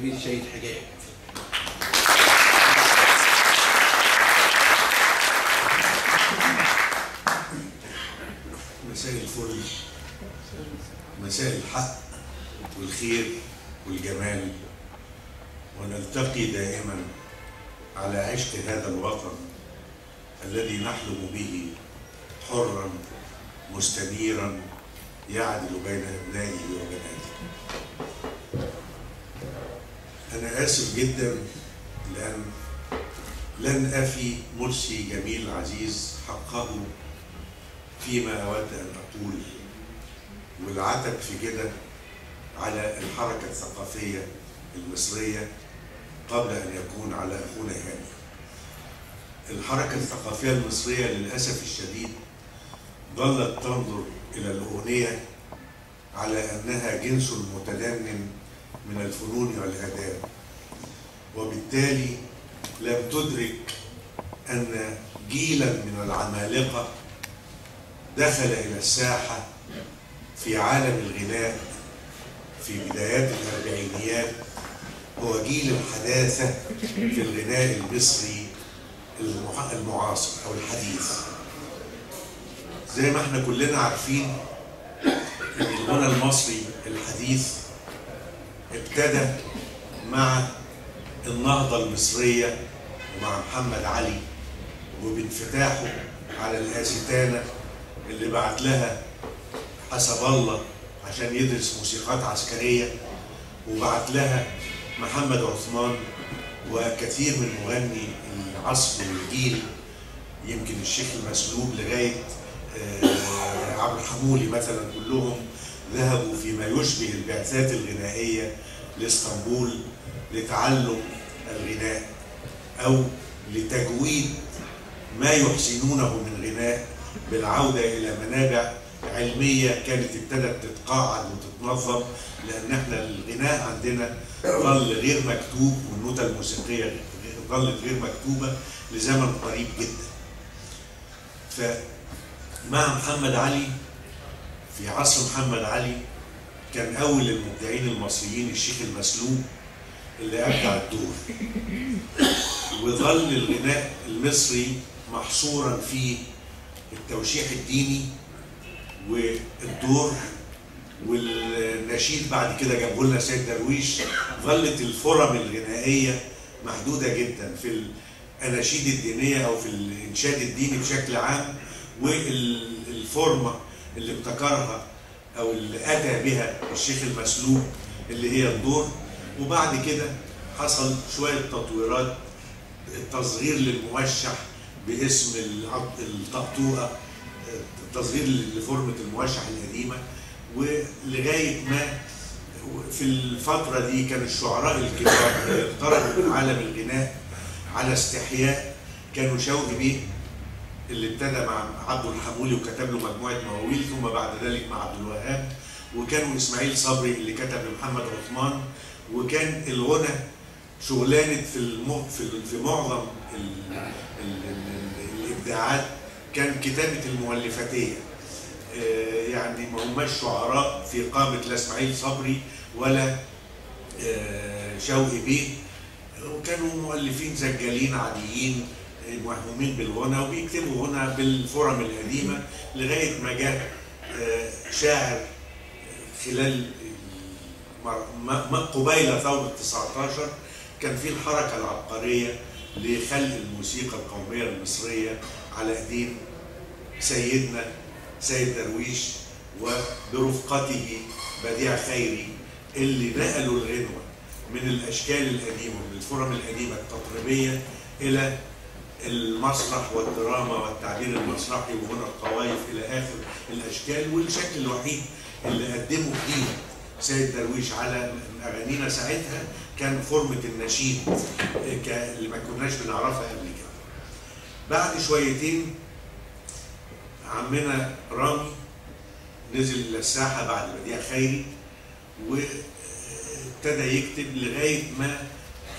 الشهيد حجاج. مساء الفل، مساء الحق والخير والجمال، ونلتقي دائما على عشق هذا الوطن الذي نحلم به حرا مستنيرا يعدل بين أبنائه وبناته. أنا آسف جدا لأن لن أفي مرسي جميل عزيز حقه فيما أود أن أقول، والعتب في كده على الحركة الثقافية المصرية قبل أن يكون على أخونا هاني. الحركة الثقافية المصرية للأسف الشديد ظلت تنظر إلى الأغنية على أنها جنس متدنن من الفنون والآداب، وبالتالي لم تدرك أن جيلا من العمالقة دخل إلى الساحة في عالم الغناء في بدايات الأربعينيات، هو جيل الحداثة في الغناء المصري المعاصر أو الحديث. زي ما احنا كلنا عارفين ان الغنى المصري الحديث ابتدى مع النهضة المصرية ومع محمد علي، وبانفتاحه على الآستانة اللي بعت لها حسب الله عشان يدرس موسيقات عسكرية، وبعت لها محمد عثمان وكثير من مغني العصر والجيل، يمكن الشيخ المسلوب لغاية عبد الحمولي مثلا، كلهم ذهبوا فيما يشبه البعثات الغنائية لإسطنبول لتعلم الغناء أو لتجويد ما يحسنونه من غناء بالعودة إلى منابع علمية كانت ابتدت تتقاعد وتتنظم، لأن احنا الغناء عندنا ظل غير مكتوب والنوتة الموسيقية ظلت غير مكتوبة لزمن قريب جدا. فمع محمد علي في عصر محمد علي كان أول المبدعين المصريين الشيخ المسلوب اللي أبدع الدور، وظل الغناء المصري محصورا في التوشيح الديني والدور والنشيد. بعد كده جابوا لنا سيد درويش. ظلت الفرم الغنائية محدودة جدا في الأناشيد الدينية أو في الإنشاد الديني بشكل عام، والفورمة اللي ابتكرها أو اللي أتى بها الشيخ المسلوب اللي هي الدور. وبعد كده حصل شوية تطويرات، التصغير للموشح باسم الطقطوقة، التصغير لفورمة الموشح القديمة، ولغاية ما في الفترة دي كان الشعراء الكبار اقتربوا من عالم الغناء على استحياء. كانوا شوقي بيه اللي ابتدى مع عبد الحمولي وكتب له مجموعة مواويل، ثم بعد ذلك مع عبد الوهاب، وكانوا إسماعيل صبري اللي كتب لمحمد عثمان. وكان الغنى شغلانة في معظم الإبداعات كان كتابة المؤلفاتية، يعني ما هماش شعراء في قامة لا إسماعيل صبري ولا شوقي بيه، وكانوا مؤلفين سجالين عاديين موهومين بالغنى وبيكتبوا غنى بالفرم القديمة، لغاية ما جاء شاعر خلال قبيل ثورة 19 كان في الحركة العبقرية لخلق الموسيقى القومية المصرية على ايدين سيدنا سيد درويش وبرفقته بديع خيري، اللي نقلوا الغنوة من الأشكال القديمة من الفرم القديمة التطريبية إلى المسرح والدراما والتعبير المسرحي وغنى الطوائف إلى آخر الأشكال. والشكل الوحيد اللي قدمه فيه سيد درويش على أغانينا ساعتها كان فورمة النشيد اللي ما كناش بنعرفها قبل كده. بعد شويتين عمنا رامي نزل إلى الساحة بعد بديع خيري وابتدى يكتب لغاية ما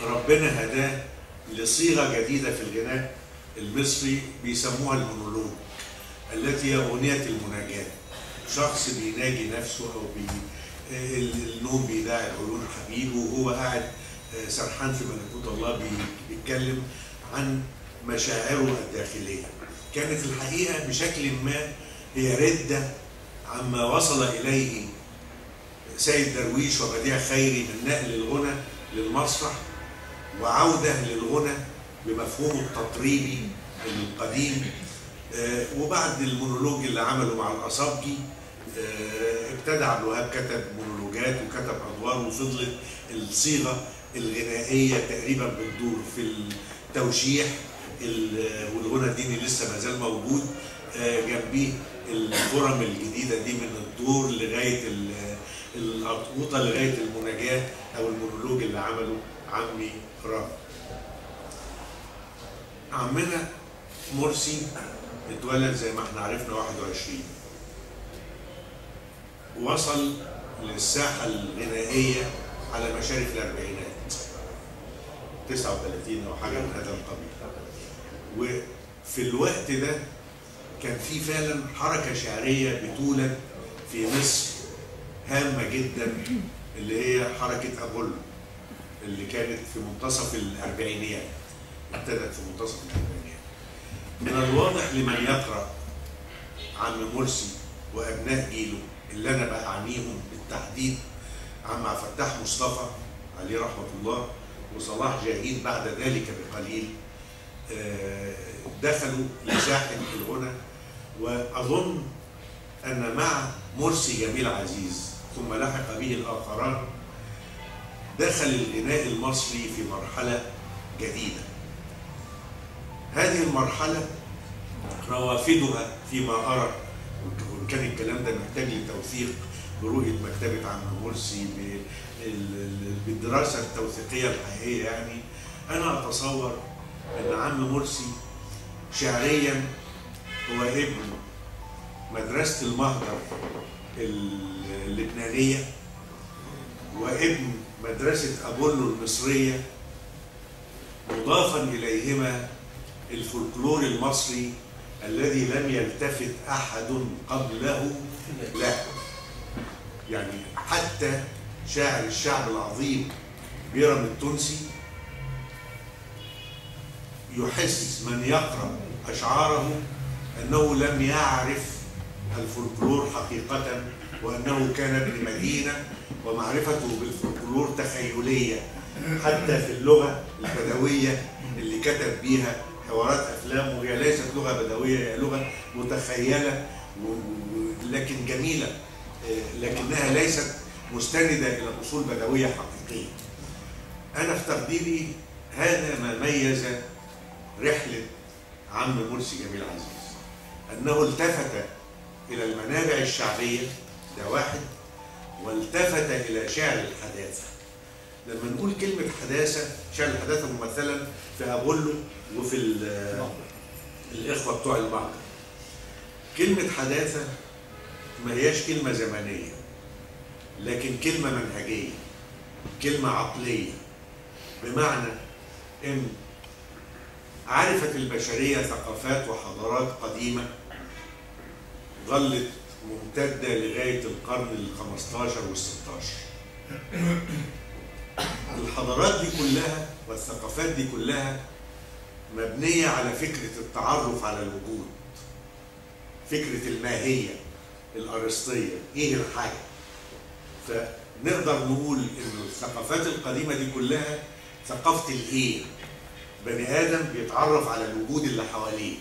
ربنا هداه لصيغة جديدة في الغناء المصري بيسموها المونولوج، التي هي أغنية المناجاة. شخص بيناجي نفسه أو النوم بيداعي عيون حبيبه وهو قاعد سرحان في ملكوت الله بيتكلم عن مشاعره الداخلية. كانت الحقيقة بشكل ما هي ردة عما وصل إليه سيد درويش وبديع خيري من نقل الغنى للمسرح وعودة للغنى بمفهومه التطريبي القديم. وبعد المونولوج اللي عمله مع الأصابجي ابتدى عبد الوهاب كتب مونولوجات وكتب أدوار، وفضلت الصيغة الغنائية تقريبا بتدور في التوشيح، والغنى الديني لسه ما زال موجود، جنبيه الفرم الجديدة دي من الدور لغاية الأطقوطة لغاية المناجاة أو المونولوج اللي عمله عمي رامي. عمنا مرسي اتولد زي ما احنا عرفنا 21، وصل للساحة الغنائية على مشارف الأربعينات 39 أو حاجة من هذا القبيل. وفي الوقت ده كان في فعلا حركة شعرية بتولد في مصر هامة جدا، اللي هي حركة أبولو اللي كانت في منتصف الأربعينيات، ابتدت في منتصف الأربعينيات. من الواضح لمن يقرأ عم مرسي وأبناء جيله اللي أنا بأعنيهم بالتحديد عم عبد الفتاح مصطفى عليه رحمة الله وصلاح جاهين بعد ذلك بقليل، دخلوا لساحة الغنى. وأظن أن مع مرسي جميل عزيز ثم لحق به الآخران دخل الغناء المصري في مرحلة جديدة. هذه المرحلة روافدها فيما أرى، وإن كان الكلام ده محتاج لتوثيق برؤية مكتبة عم مرسي بالدراسة التوثيقية الحقيقية، يعني أنا أتصور أن عم مرسي شعريا هو ابن مدرسة المهجر اللبنانية وابن مدرسة أبولو المصرية، مضافا إليهما الفولكلور المصري الذي لم يلتفت أحد قبله له. يعني حتى شاعر الشعب العظيم بيرم التونسي يحس من يقرأ أشعاره أنه لم يعرف الفولكلور حقيقة، وأنه كان ابن مدينة ومعرفته بالفولكلور تخيلية، حتى في اللغة البدوية اللي كتب بيها حوارات أفلام، وهي ليست لغة بدوية، هي لغة متخيلة لكن جميلة، لكنها ليست مستندة إلى أصول بدوية حقيقية. أنا في تقديري هذا ما ميز رحلة عم مرسي جميل عزيز، أنه التفت إلى المنابع الشعبية، ده واحد، والتفت إلى شعر الحداثة. لما نقول كلمة حداثة، شعر الحداثة ممثلا في أبولو وفي الإخوة بتوع المهجر. كلمة حداثة ما هياش كلمة زمنية، لكن كلمة منهجية، كلمة عقلية، بمعنى إن عرفت البشرية ثقافات وحضارات قديمة ظلت ممتدة لغاية القرن ال15 وال16. الحضارات دي كلها والثقافات دي كلها مبنية على فكرة التعرف على الوجود، فكرة الماهية الأرسطية، إيه الحاجة. فنقدر نقول إن الثقافات القديمة دي كلها ثقافة الإيه، بني آدم بيتعرف على الوجود اللي حواليه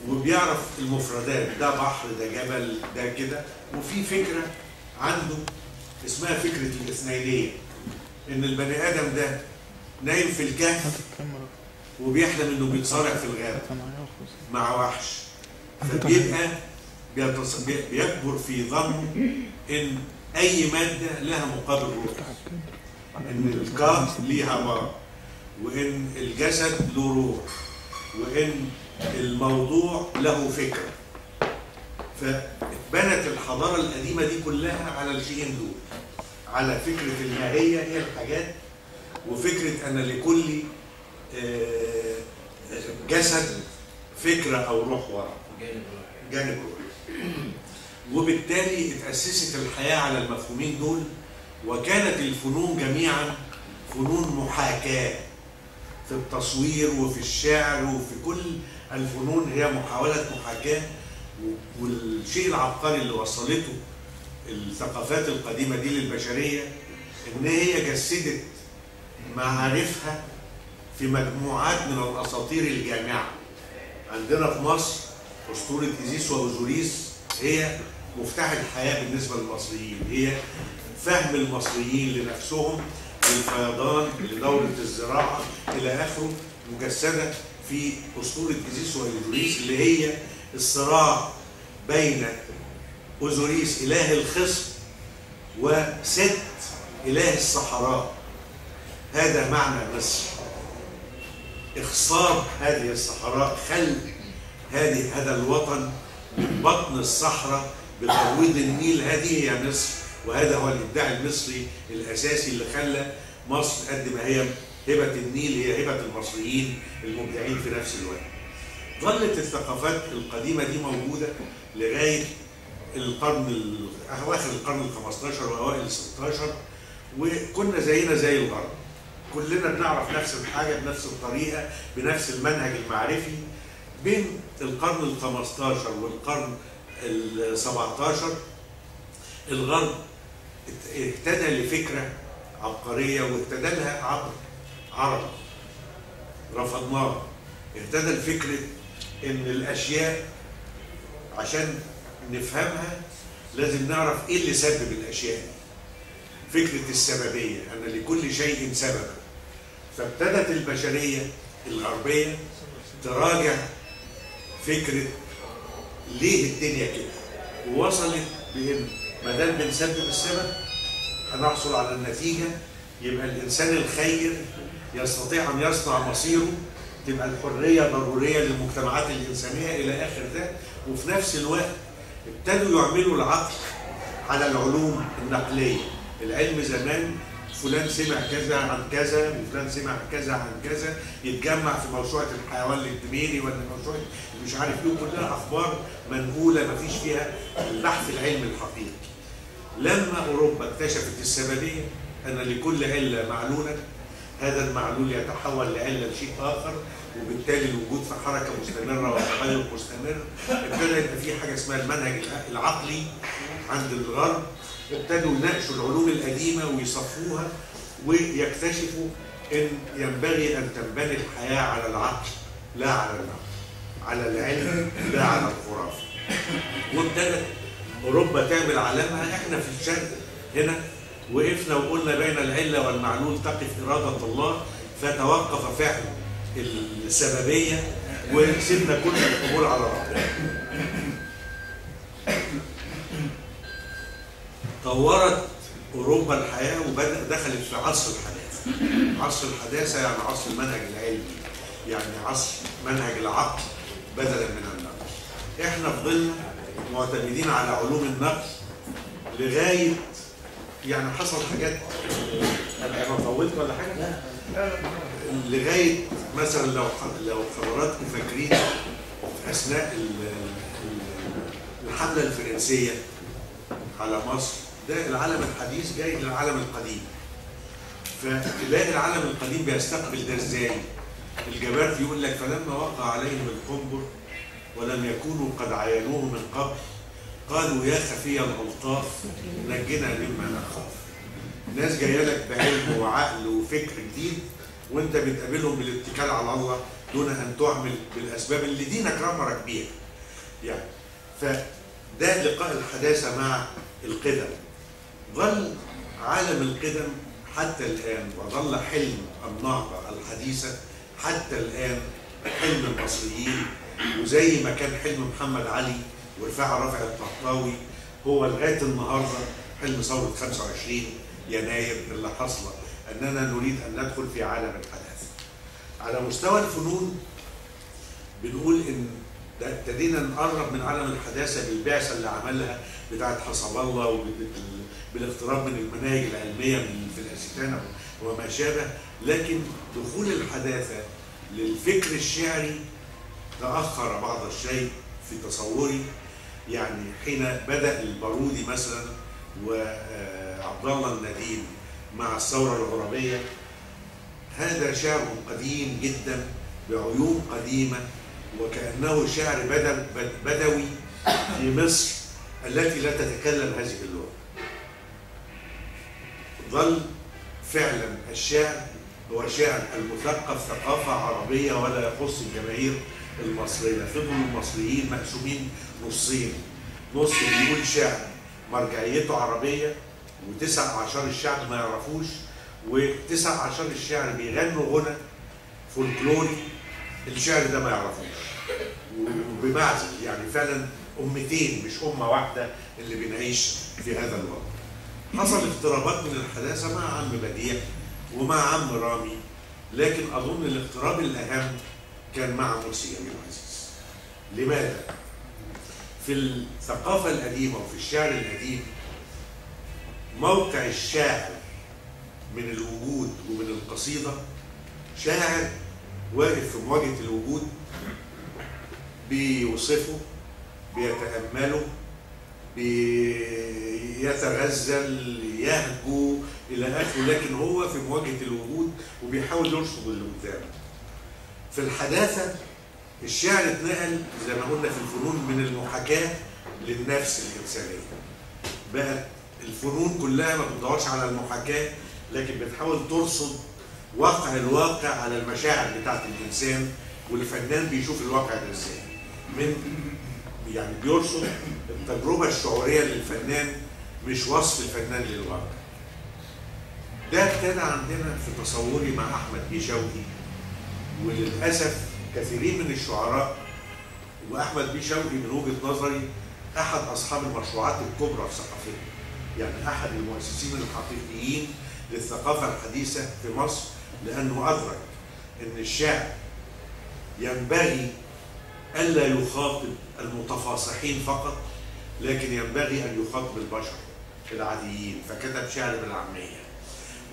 وبيعرف المفردات، ده بحر، ده جبل، ده كده. وفي فكرة عنده اسمها فكرة الاثنينية، إن البني آدم ده نايم في الكهف وبيحلم إنه بيتصارع في الغابة مع وحش، فبيبقى بيكبر في ظنه إن أي مادة لها مقابل روح، إن الكهف ليها ماء، وإن الجسد له روح، وإن الموضوع له فكرة. فبنت الحضارة القديمة دي كلها على الشيئين دول، على فكرة الماهية هي الحاجات، وفكرة أن لكل جسد فكرة أو روح وراء، جانب روح. وبالتالي اتأسست الحياة على المفهومين دول وكانت الفنون جميعا فنون محاكاة في التصوير وفي الشعر وفي كل الفنون، هي محاولة محاكاة. والشيء العبقري اللي وصلته الثقافات القديمة دي للبشرية إن هي جسدت معارفها في مجموعات من الأساطير الجامعة. عندنا في مصر أسطورة إيزيس وأوزوريس هي مفتاح الحياة بالنسبة للمصريين، هي فهم المصريين لنفسهم للفيضان لدورة الزراعة إلى آخره، مجسدة في أسطورة إيزيس وأوزوريس اللي هي الصراع بين أوزوريس إله الخصب وست إله الصحراء. هذا معنى مصر، إخصاب هذه الصحراء، خلق هذا الوطن من بطن الصحراء بترويض النيل. هذه هي مصر، وهذا هو الإبداع المصري الأساسي اللي خلى مصر قد ما هي هبة النيل هي هبة المصريين المبدعين في نفس الوقت. ظلت الثقافات القديمة دي موجودة لغاية أواخر القرن ال15 وأوائل ال16، وكنا زينا زي الغرب، كلنا بنعرف نفس الحاجة بنفس الطريقة بنفس المنهج المعرفي. بين القرن ال15 والقرن ال17 الغرب اهتدى لفكرة عبقرية واهتدى لها عبر عرب رفضناها. اهتدى لفكرة ان الاشياء عشان نفهمها لازم نعرف ايه اللي سبب الاشياء دي، فكرة السببية، ان لكل شيء سبب. فابتدت البشرية الغربية تراجع فكرة ليه الدنيا كده، ووصلت بان ما دام بنسبب السبب هنحصل على النتيجة، يبقى الانسان الخير يستطيع ان يصنع مصيره، تبقى الحرية ضرورية للمجتمعات الإنسانية إلى آخر ده. وفي نفس الوقت ابتدوا يعملوا العقل على العلوم النقلية. العلم زمان فلان سمع كذا عن كذا وفلان سمع كذا عن كذا، يتجمع في موسوعة الحيوان للتميري ولا موسوعة مش عارف ايه، كلها أخبار منقولة ما فيش فيها البحث العلمي الحقيقي. لما أوروبا اكتشفت السببية أن لكل علة معلولا، هذا المعلول يتحول لعلة لشيء آخر، وبالتالي الوجود في حركة مستمرة وتغير مستمر. ابتدى يبقى في حاجة اسمها المنهج العقلي عند الغرب، ابتدوا يناقشوا العلوم القديمة ويصفوها ويكتشفوا إن ينبغي أن تنبني الحياة على العقل لا على النقل، على العلم لا على الخرافة. وابتدت أوروبا تعمل علامها. إحنا في الشرق هنا وقفنا وقلنا بين العلة والمعلول تقف إرادة الله، فتوقف فعل السببية وسيبنا كل الأمور على ربنا. طورت أوروبا الحياة دخلت في عصر الحداثة. عصر الحداثة يعني عصر المنهج العلمي، يعني عصر منهج العقل بدلا من النقل. احنا فضلنا معتمدين على علوم النقل لغاية يعني حصل حاجات. انا طولت ولا حاجه؟ لغايه مثلا لو حضراتكم فاكرين اثناء الحمله الفرنسيه على مصر، ده العالم الحديث جاي للعالم القديم. فتلاقي العالم القديم بيستقبل ده ازاي؟ الجبارتي يقول لك فلما وقع عليهم القنبر ولم يكونوا قد عاينوه من قبل قالوا يا خفي الألطاف نجنا مما نخاف. الناس جايه لك بعلم وعقل وفكر جديد، وانت بتقابلهم بالاتكال على الله دون ان تعمل بالاسباب اللي دينك امرك بيها. يعني فده لقاء الحداثه مع القدم. ظل عالم القدم حتى الان، وظل حلم النهضه الحديثه حتى الان حلم المصريين، وزي ما كان حلم محمد علي ورفاعة رافع الطهطاوي هو لغايه النهارده حلم ثوره 25 يناير اللي حصل، اننا نريد ان ندخل في عالم الحداثه. على مستوى الفنون بنقول ان ابتدينا نقرب من عالم الحداثه بالبعثه اللي عملها بتاعه حسب الله وبالاقتراب من المناهج العلميه في الاستانه وما شابه. لكن دخول الحداثه للفكر الشعري تاخر بعض الشيء في تصوري. يعني حين بدأ البارودي مثلا عبد الله النديم مع الثورة العربية، هذا شعر قديم جدا بعيوب قديمة، وكأنه شعر بدوي في مصر التي لا تتكلم هذه اللغة. ظل فعلا الشعر هو شعر المثقف ثقافة عربية ولا يخص الجماهير المصرية. فضلوا المصريين مقسومين نصين، نص بيقول شعر مرجعيته عربية و19 الشعب ما يعرفوش، و19 الشعر بيغنوا غنى فولكلوري الشعر ده ما يعرفوش، وبمعزل يعني فعلا أمتين مش أمة واحدة اللي بنعيش في هذا الوضع. حصل اضطرابات من الحداثة مع عم بديع ومع عم رامي، لكن أظن الاضطراب الأهم كان مع مرسي جميل عزيز. لماذا؟ في الثقافة القديمة وفي الشعر القديم موقع الشاعر من الوجود ومن القصيدة، شاعر واقف في مواجهة الوجود بيوصفه، بيتأمله، بيتغزل، يهجو إلى آخره، لكن هو في مواجهة الوجود وبيحاول يرصد اللي قدامه. في الحداثة الشعر اتنقل زي ما قلنا في الفنون من المحاكاة للنفس الإنسانية. بقى الفنون كلها ما بتدورش على المحاكاة، لكن بتحاول ترصد واقع الواقع على المشاعر بتاعت الإنسان، والفنان بيشوف الواقع ده ازاي. يعني بيرصد التجربة الشعورية للفنان مش وصف الفنان للواقع. ده ابتدى عندنا في تصوري مع أحمد بيه شوقي، وللأسف كثيرين من الشعراء، وأحمد بيه شوقي من وجهة نظري أحد أصحاب المشروعات الكبرى في ثقافتنا، يعني أحد المؤسسين الحقيقيين للثقافة الحديثة في مصر، لأنه أدرك أن الشعر ينبغي ألا يخاطب المتفاصحين فقط، لكن ينبغي أن يخاطب البشر العاديين، فكتب شعر بالعامية.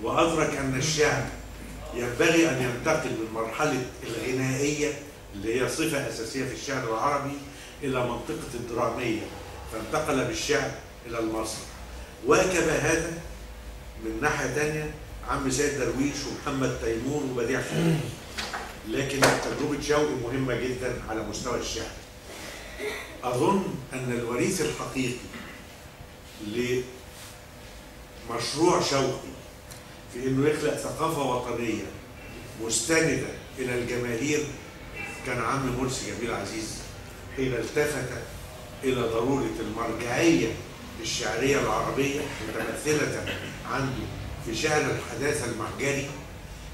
وأدرك أن الشعر ينبغي أن ينتقل من مرحلة الغنائية اللي هي صفة أساسية في الشعر العربي إلى منطقة الدرامية، فانتقل بالشعر إلى المسرح. واكب هذا من ناحية تانية عم سيد درويش ومحمد تيمور وبديع فؤاد. لكن تجربة شوقي مهمة جدا على مستوى الشعر. أظن أن الوريث الحقيقي لمشروع شوقي في إنه يخلق ثقافة وطنية مستندة إلى الجماهير كان عم مرسي جميل عزيز، حين التفت إلى ضرورة المرجعية الشعرية العربية متمثلة عنده في شعر الحداثة المهجري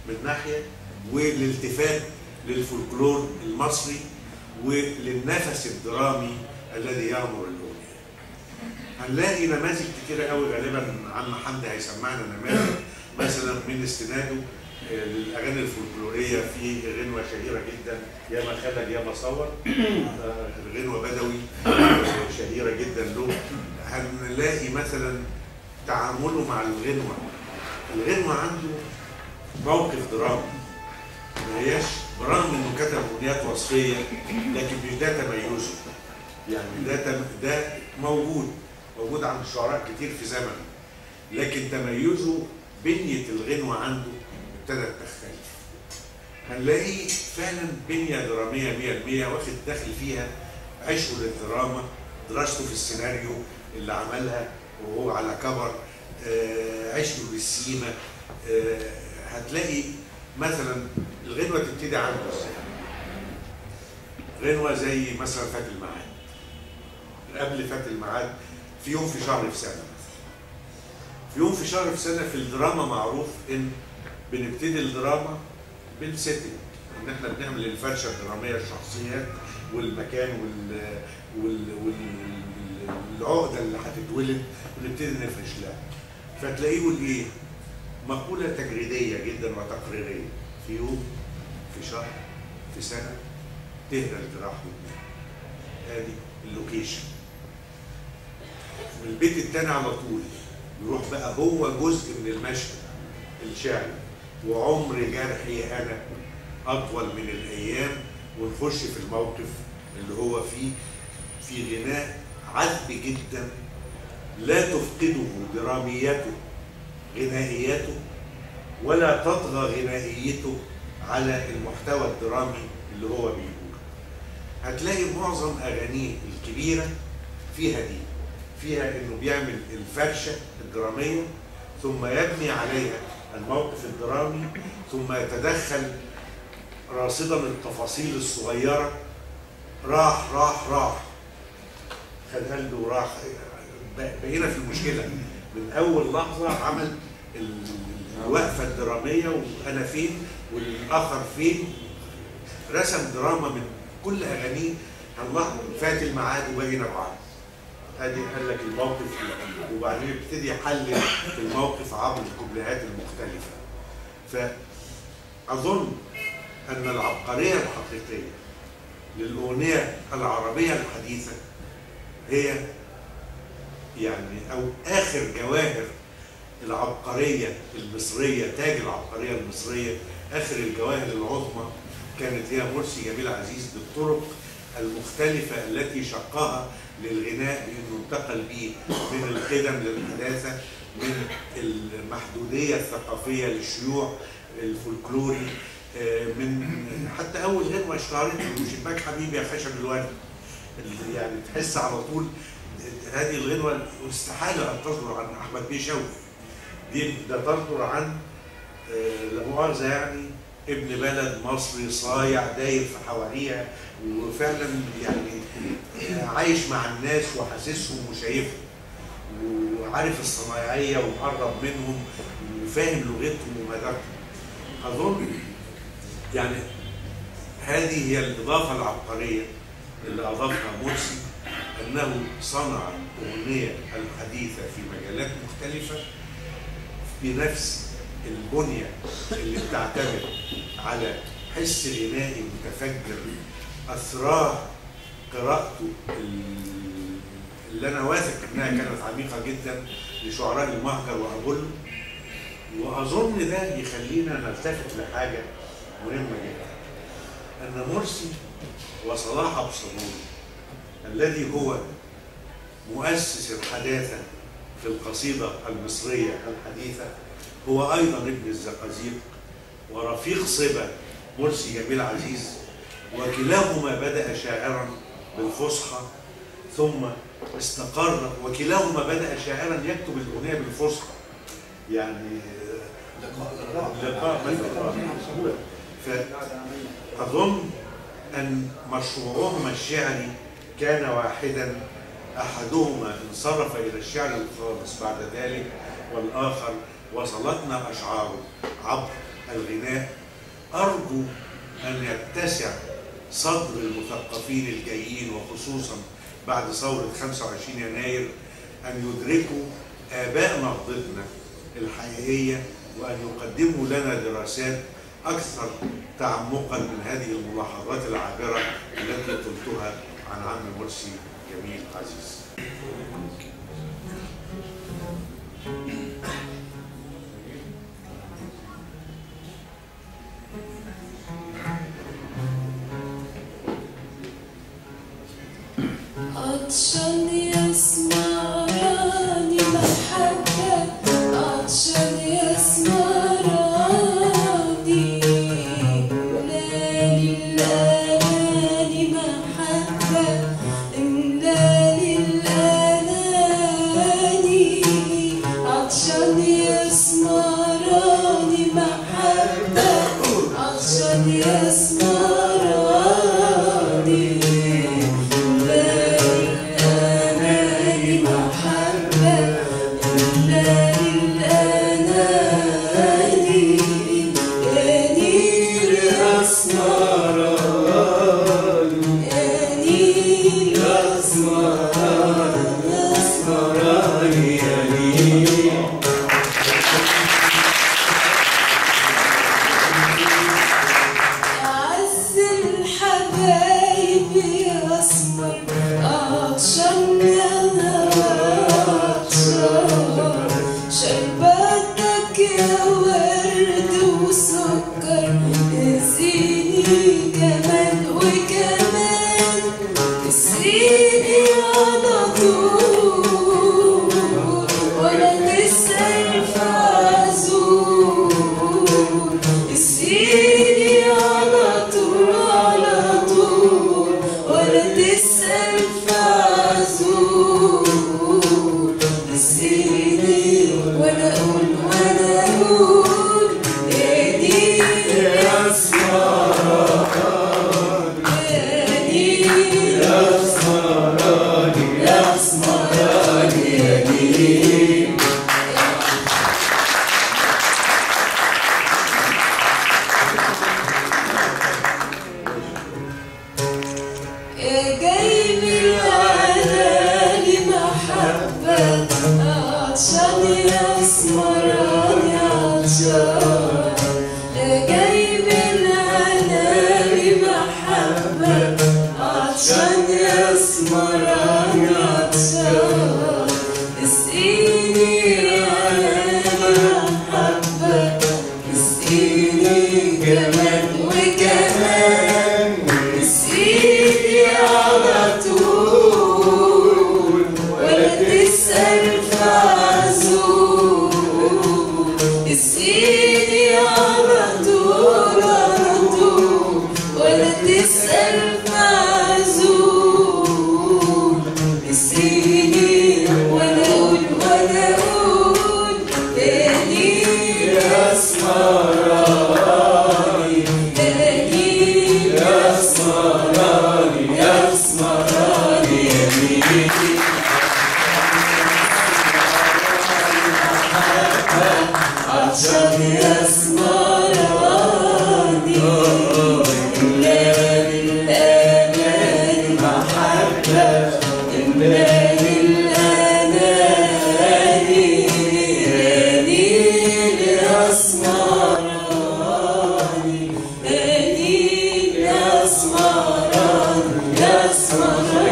من ناحية، والالتفات للفولكلور المصري وللنفس الدرامي الذي يغمر الأغنية. هنلاقي نماذج كتيرة قوي، غالبا عم حمدي هيسمعنا نماذج مثلا من استناده للأغاني الفولكلورية في غنوة شهيرة جدا يا ما خلد يا ما صور، غنوة بدوي شهيرة جدا له. هنلاقي مثلا تعامله مع الغنوة، الغنوة عنده موقف درامي، ما هياش برغم انه كتب اغنيات وصفيه لكن مش ده تميزه، يعني ده موجود عند الشعراء كتير في زمنه، لكن تميزه بنيه الغنوه عنده ابتدت تختلف. هنلاقيه فعلا بنيه دراميه 100%، واخد داخل فيها عشقه للدراما، دراسته في السيناريو اللي عملها وهو على كبر، عشقه للسيما. هتلاقي مثلا الغنوة تبتدي عنده ازاي؟ غنوة زي مثلا فات الميعاد، قبل فات الميعاد في يوم في شهر في سنة مثلا. في يوم في شهر في سنة في الدراما معروف ان بنبتدي الدراما بالسيتنج، ان احنا بنعمل الفرشة الدرامية الشخصيات والمكان والعقدة اللي هتتولد ونبتدي نفرش لها. فتلاقيه يقول ايه؟ مقولة تجريدية جدا وتقريرية، في يوم في شهر في سنة تهدى الجراح وتنام. ادي اللوكيشن. من البيت التاني على طول يروح بقى هو جزء من المشهد الشعري، وعمر جرحي انا اطول من الايام، ونخش في الموقف اللي هو فيه في غناء عذب جدا لا تفقده دراميته غنائيته ولا تطغى غنائيته على المحتوى الدرامي اللي هو بيقوله. هتلاقي معظم أغانيه الكبيرة فيها دي، فيها إنه بيعمل الفرشة الدرامية ثم يبني عليها الموقف الدرامي ثم يتدخل راصدا التفاصيل الصغيرة. راح راح راح خد قلبه وراح، بقينا في المشكلة من أول لحظة. عمل الوقفة الدرامية وأنا فين والآخر فين، رسم دراما من كل أغانيه. الله فات الميعاد وبقينا بعض، ادي قال لك الموقف وبعدين يبتدي يحلل في الموقف عبر الكوبليهات المختلفة. فأظن أن العبقرية الحقيقية للأغنية العربية الحديثة هي يعني أو آخر جواهر العبقرية المصرية، تاج العبقرية المصرية، آخر الجواهر العظمى كانت هي مرسي جميل عزيز بالطرق المختلفة التي شقها للغناء، بأنه انتقل به من القدم للحداثة، من المحدودية الثقافية للشيوع الفولكلوري، من حتى أول غنوة اشتهرت شباك حبيبي يا خشب الورد، يعني تحس على طول هذه الغنوة استحالة أن تصدر عن أحمد بيه شوقي، دي ده تصدر عن لا مؤاخذة يعني ابن بلد مصري صايع داير في حواليها وفعلا يعني عايش مع الناس وحاسسهم وشايفهم وعارف الصنايعية ومقرب منهم وفاهم لغتهم ومدارهم. أظن يعني هذه هي الإضافة العبقرية اللي أضافها مرسي، أنه صنع الأغنية الحديثة في مجالات مختلفة بنفس البنية اللي بتعتمد على حس غنائي متفجر أثراه قراءته اللي أنا واثق إنها كانت عميقة جدا لشعراء المهجر وأبولو. وأظن ده يخلينا نلتفت لحاجة مهمة جدا، أن مرسي وصلاح أبو صابون الذي هو مؤسس الحداثة في القصيدة المصرية الحديثة هو أيضا ابن الزقازيق ورفيق صبا مرسي جميل عزيز، وكلاهما بدأ شاعرا بالفصحى ثم استقر، وكلاهما بدأ شاعرا يكتب الأغنية بالفصحى، يعني لقاء مثلا. فأظن أن مشروعهما الشعري كان واحدا، أحدهما انصرف إلى الشعر الخالص بعد ذلك والآخر وصلتنا أشعاره عبر الغناء. أرجو أن يتسع صدر المثقفين الجايين وخصوصا بعد ثورة 25 يناير أن يدركوا آباء نهضتنا الحقيقية وأن يقدموا لنا دراسات أكثر تعمقا من هذه الملاحظات العابرة التي قلتها عن عم مرسي جميل عزيز. عطشان يسمراني محبة، عطشان يسمراني ملالي الأناني محبة، ملالي الأناني عطشان يسمراني محبة، عطشان يسمراني وكمان وكمان نسيني على طول ولا تسأل في عزول نسيني على طول ولا تسأل في عزول نسيني ولا أقول تاني يا اسمراني تاني يا اسمراني يا اسمراني يا ميدي عطشان يا اسمراني املاني الأمان محبة املاني الأناني أنين يا اسمراني أنين يا اسمراني يا اسمراني